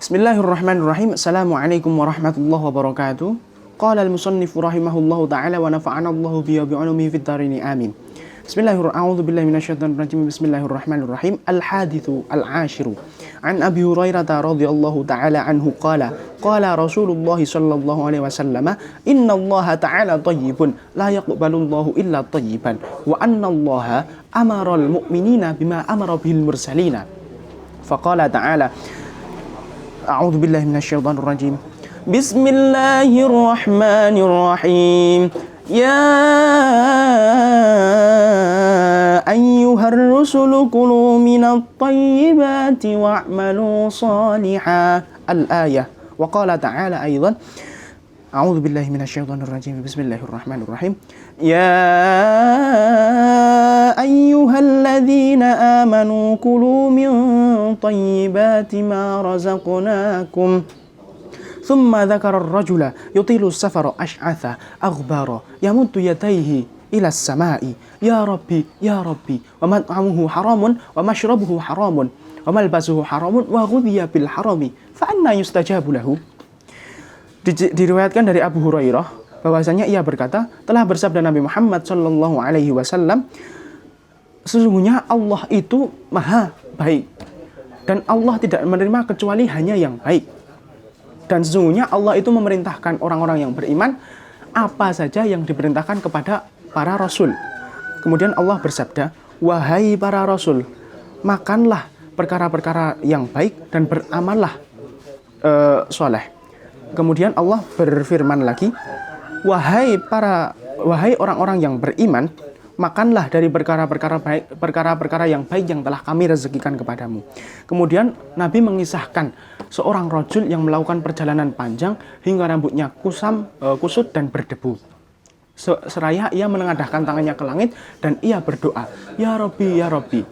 Bismillahirrahmanirrahim. Assalamualaikum warahmatullahi wabarakatuh. Qala al-musannif rahimahullahu ta'ala wa nafa'ana Allahu bihi wa bi'ulumihi fid dharain amin. Bismillahirrahmanirrahim. A'udzu billahi minasyaitonir rajim. Bismillahirrahmanirrahim. Al-haditsu al-'ashiru. An Abi Hurairah radhiyallahu ta'ala anhu qala Rasulullah sallallahu alaihi wasallam inna Allah ta'ala thayyibun la yaqbalu Allahu illa thayyiban wa anna Allah amara al-mu'minina bima amara bihil mursalina. Faqala ta'ala A'udzu billahi minasyaitonir rajim. Bismillahirrahmanirrahim. Ya ayyuhar rusulu kulu minat thayyibati wa'malu shalihan. Al-ayah. Wa qala ta'ala aidan A'udzu billahi minasyaitonir rajim. Bismillahirrahmanirrahim. Ya ayyuhalladzina amanu kulu min thayyibati ma razaqnakum. Thumma dzakara ar-rajula yutilu as-safara ash'atha aghbara yamuddu yadayhi ila as-sama'i ya rabbi wa mat'amuhu haramun wa mashrabuhu haramun wa malbasuhu haramun wa ghudhiya bil harami fa anna yustajabu lahu. Diriwayatkan dari Abu Hurairah bahwasanya ia berkata, telah bersabda Nabi Muhammad sallallahu alaihi wasallam, sesungguhnya Allah itu maha baik dan Allah tidak menerima kecuali hanya yang baik. Dan sesungguhnya Allah itu memerintahkan orang-orang yang beriman apa saja yang diperintahkan kepada para rasul. Kemudian Allah bersabda, wahai para rasul, makanlah perkara-perkara yang baik dan beramallah soleh. Kemudian Allah berfirman lagi, wahai orang-orang yang beriman, makanlah dari perkara-perkara yang baik yang telah kami rezekikan kepadamu. Kemudian Nabi mengisahkan seorang rajul yang melakukan perjalanan panjang hingga rambutnya kusut dan berdebu. Seraya ia menengadahkan tangannya ke langit dan ia berdoa, ya Rabbi, ya Rabbi.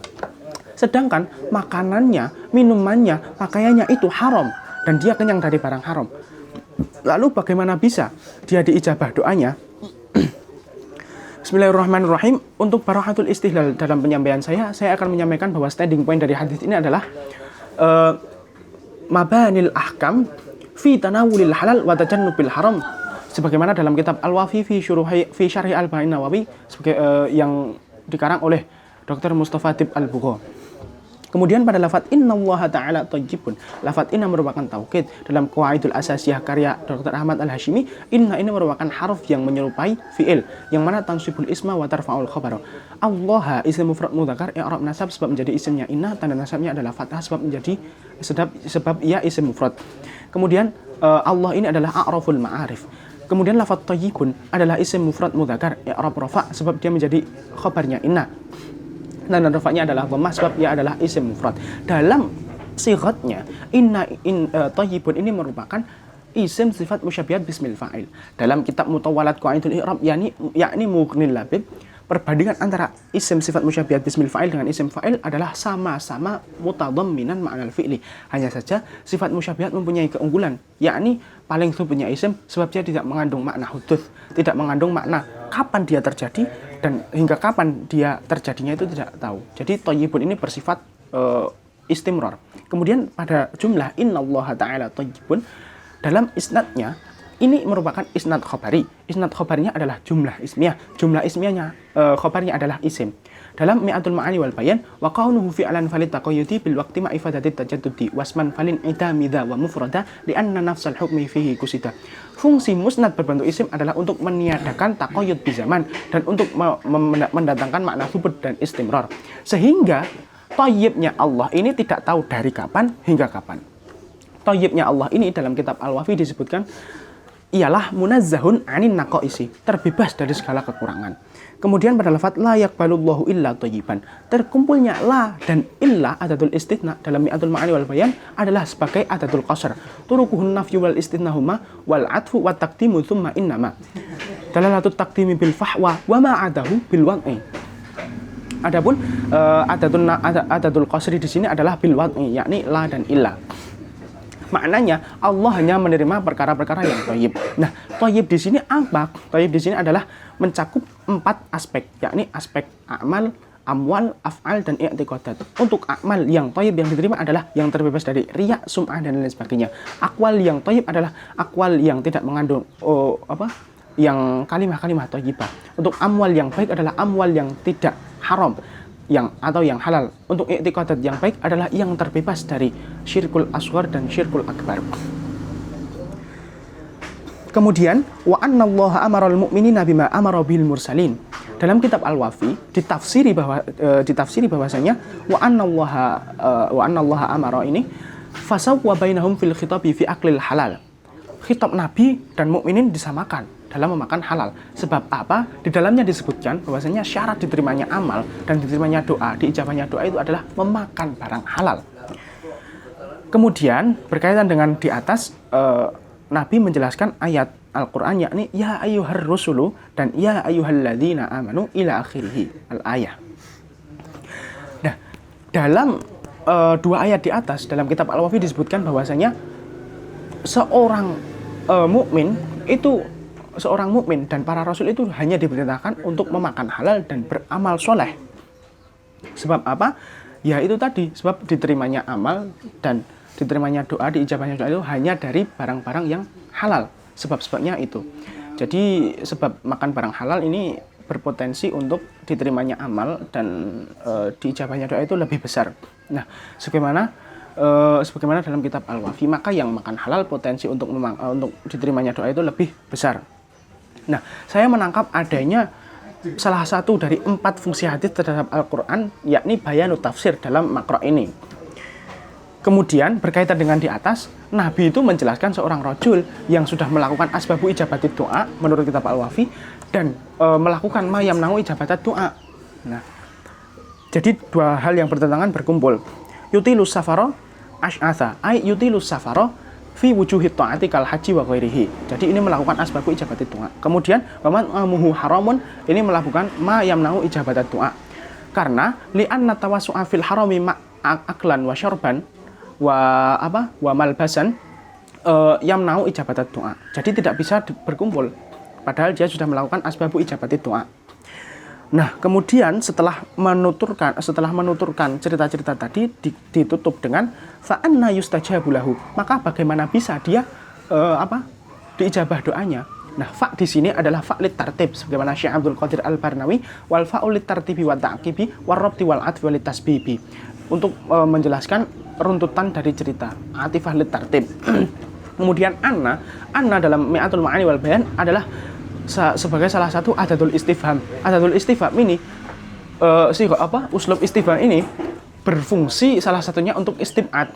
Sedangkan makanannya, minumannya, pakaiannya itu haram dan dia kenyang dari barang haram. Lalu bagaimana bisa dia diijabah doanya? Bismillahirrahmanirrahim. Untuk barokatul istihlal dalam penyampaian saya akan menyampaikan bahwa standing point dari hadis ini adalah mabanil ahkam fi tanawulil halal wa tajannubil haram. Sebagaimana dalam kitab Al-Wafi fi Syarhi Al-Ba'in Nawawi yang dikarang oleh Dr. Mustafa Tib Al-Bugho. Kemudian pada lafaz innallaha ta'ala thayyibun, lafaz inna merupakan taukid. Dalam Qawaidul Asasiyah karya Dr. Ahmad Al-Hashimi, inna ini merupakan harf yang menyerupai fi'il yang mana tansibul isma wa tarfa'ul khabar. Allah isim mufrad mudzakkar i'rab nasab sebab menjadi isimnya inna, tanda nasabnya adalah fathah sebab ia isim mufrad. Kemudian Allah ini adalah a'raful ma'arif. Kemudian lafaz thayyibun adalah isim mufrad mudzakkar i'rab rafa sebab dia menjadi khabarnya inna. Dan rafa'nya adalah dhammah sebab ia adalah isim mufrad. Dalam sighatnya thayyibun ini merupakan isim sifat musyabbihat bismil fa'il. Dalam kitab Mutawalat Qawaidul I'rab yakni Mughnil Labib, perbandingan antara isim sifat musyabbihat bismil fa'il dengan isim fa'il adalah sama-sama mutadhamminan ma'nal fi'li. Hanya saja sifat musyabbihat mempunyai keunggulan, yakni paling punya isim sebab dia tidak mengandung makna huduts, tidak mengandung makna kapan dia terjadi dan hingga kapan dia terjadinya itu tidak tahu. Jadi thayyibun ini bersifat istimrar. Kemudian pada jumlah innallaha ta'ala thayyibun, dalam isnadnya ini merupakan isnad khabari. Isnad khabarinya adalah jumlah ismiyah. Jumlah ismiyahnya khabarnya adalah isim. Dalam Mi'atul Ma'ani wal Bayan, wa qawluhu fi'lan falit taqayyudi bil waqti ma'ifadatit tajaddudi wasman falin itamidha wa mufrada li'anna nafsal hukmi fihi kusida. Fungsi musnad berbentuk isim adalah untuk meniadakan taqayyud bi zaman dan untuk mendatangkan makna thubut dan istimrar. Sehingga thayyibnya Allah ini tidak tahu dari kapan hingga kapan. Thayyibnya Allah ini dalam kitab Al-Wafi disebutkan ialah munazzahun anin naqaisi, terbebas dari segala kekurangan. Kemudian pada lafaz la yaqbalullahu illa thayyiban, terkumpulnya la dan illa adatul istitsna dalam Mi'atul Ma'ani wal Bayan adalah sebagai adatul qasr. Turukuhun nafyu wal istithnahuma wal atfu wat taqdimu thumma innama. Dalalatut taqdimi bil fahwa wa ma adahu bil wad'i. Adapun adatul qasri di sini adalah bil wad'i, yakni la dan illa. Maknanya Allah hanya menerima perkara-perkara yang thayyib. Nah, thayyib di sini apa? Thayyib di sini adalah mencakup 4 aspek, yakni aspek amal, amwal, af'al, dan i'tiqadat. Untuk amal yang thayyib yang diterima adalah yang terbebas dari riya, sum'ah, dan lain sebagainya. Akwal yang thayyib adalah akwal yang tidak mengandung yang kalimah-kalimah thayyibah. Untuk amwal yang baik adalah amwal yang tidak haram atau yang halal. Untuk i'tiqadat yang baik adalah yang terbebas dari syirkul asghar dan syirkul akbar. Kemudian wa annallaha amaral mu'minina bima amara bil mursalin. Dalam kitab Al-Wafi ditafsiri bahwasanya wa annallaha amara ini fasawwa bainahum fil khitabi fi aklil halal. Khitab Nabi dan mukminin disamakan dalam memakan halal. Sebab apa? Di dalamnya disebutkan bahwasanya syarat diterimanya amal dan diterimanya doa, diijabahnya doa itu adalah memakan barang halal. Kemudian berkaitan dengan di atas Nabi menjelaskan ayat Al-Quran yakni ya ayyuhar rusulu dan ya ayyuhalladzina amanu ila akhirih al-ayah. Nah, dalam dua ayat di atas dalam kitab Al-Wafi disebutkan bahwasanya seorang mukmin dan para rasul itu hanya diperintahkan untuk memakan halal dan beramal soleh. Sebab apa? Ya itu tadi, sebab diterimanya amal dan diterimanya doa, diijabahnya doa itu hanya dari barang-barang yang halal. Sebab-sebabnya itu. Jadi sebab makan barang halal ini berpotensi untuk diterimanya amal dan diijabahnya doa itu lebih besar. Nah, sebagaimana dalam kitab Al-Wafi, maka yang makan halal potensi untuk diterimanya doa itu lebih besar. Nah, saya menangkap adanya salah satu dari 4 fungsi hadis terhadap Al-Quran, yakni bayanu tafsir dalam makro ini. Kemudian berkaitan dengan di atas, Nabi itu menjelaskan seorang rajul yang sudah melakukan asbabu ijabatid doa menurut kitab Al-Wafi dan melakukan ma yamna'u ijabatid doa. Nah, jadi dua hal yang bertentangan berkumpul. Yutilus safaro ash'atha, ay yutilus safaro fi wujuhit ta'ati kal haji wa ghairihi. Jadi ini melakukan asbabu ijabatid doa. Kemudian waman amuhu haramun, ini melakukan ma yamna'u ijabatid doa. Karena li'anna tawassu'a fil harami aklan wa syarban wa malbasan yamna'u ijabatat doa. Jadi tidak bisa berkumpul padahal dia sudah melakukan asbabu ijabatit doa. Nah, kemudian setelah menuturkan cerita-cerita tadi ditutup dengan fa anna yustajabu lahu. Maka bagaimana bisa dia diijabah doanya? Nah, fa di sini adalah fa lit tartib sebagaimana Syekh Abdul Qadir Al-Barnawi, wal fa'u lit tartibi wa ta'qibi war rabti wal atfi wal tasbibi. Untuk menjelaskan runtutan dari cerita, atifah lit tartib. Kemudian anna dalam Mi'atul Ma'ani wal Bayan adalah sebagai salah satu adatul istifham. Adatul istifham ini uslub istifham ini berfungsi salah satunya untuk istib'ad.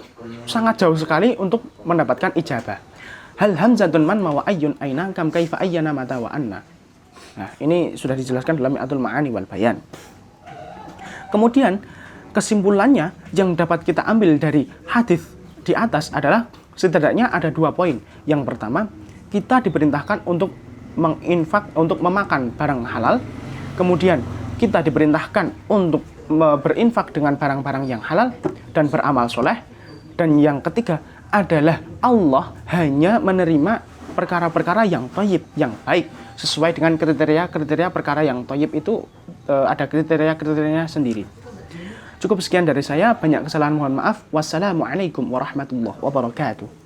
Sangat jauh sekali untuk mendapatkan ijabah. Hal hamzatun man ma wa ayyun aina kam kaifa ayyana mata wa anna. Nah, ini sudah dijelaskan dalam Mi'atul Ma'ani wal Bayan. Kemudian kesimpulannya yang dapat kita ambil dari hadis di atas adalah setidaknya ada 2 poin. Yang pertama, kita diperintahkan untuk memakan barang halal. Kemudian kita diperintahkan untuk berinfak dengan barang-barang yang halal dan beramal soleh. Dan yang ketiga adalah Allah hanya menerima perkara-perkara yang thayyib, yang baik, sesuai dengan kriteria perkara yang thayyib itu ada kriteria-kriterianya sendiri. Cukup sekian dari saya, banyak kesalahan mohon maaf. Wassalamualaikum warahmatullahi wabarakatuh.